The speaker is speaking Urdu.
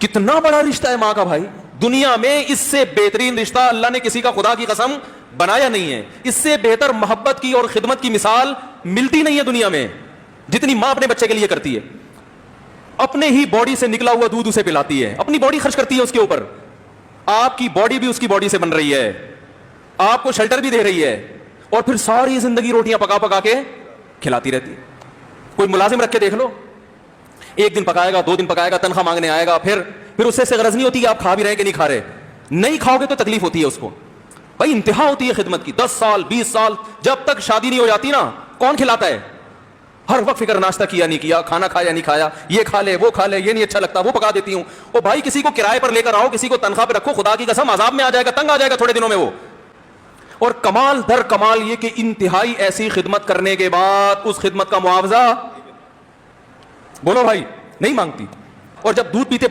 کتنا بڑا رشتہ ہے ماں کا بھائی. دنیا میں اس سے بہترین رشتہ اللہ نے کسی کا خدا کی قسم بنایا نہیں ہے. اس سے بہتر محبت کی اور خدمت کی مثال ملتی نہیں ہے دنیا میں جتنی ماں اپنے بچے کے لیے کرتی ہے. اپنے ہی باڈی سے نکلا ہوا دودھ اسے پلاتی ہے, اپنی باڈی خرچ کرتی ہے اس کے اوپر. آپ کی باڈی بھی اس کی باڈی سے بن رہی ہے, آپ کو شیلٹر بھی دے رہی ہے, اور پھر ساری زندگی روٹیاں پکا پکا کے کھلاتی رہتی ہے. کوئی ملازم رکھ کے دیکھ لو, ایک دن پکائے گا, 2 دن پکائے گا, تنخواہ مانگنے آئے گا, پھر اس سے غرض نہیں ہوتی کہ آپ کھا بھی رہے ہیں کہ نہیں کھا رہے. نہیں کھاؤ گے تو تکلیف ہوتی ہے اس کو. بھائی انتہا ہوتی ہے خدمت کی. 10 سال 20 سال جب تک شادی نہیں ہو جاتی نا, کون کھلاتا ہے؟ ہر وقت فکر ناشتہ کیا نہیں کیا, کھانا کھایا نہیں کھایا, یہ کھا لے وہ کھا لے, یہ نہیں اچھا لگتا وہ پکا دیتی ہوں. او بھائی کسی کو کرائے پر لے کر آؤ, کسی کو تنخواہ پہ رکھو, خدا کی قسم عذاب میں آ جائے گا, تنگ آ جائے گا تھوڑے دنوں میں وہ. اور کمال در کمال یہ کہ انتہائی ایسی خدمت کرنے کے بعد اس خدمت کا معاوضہ بولو بھائی نہیں مانگتی. اور جب دودھ پیتے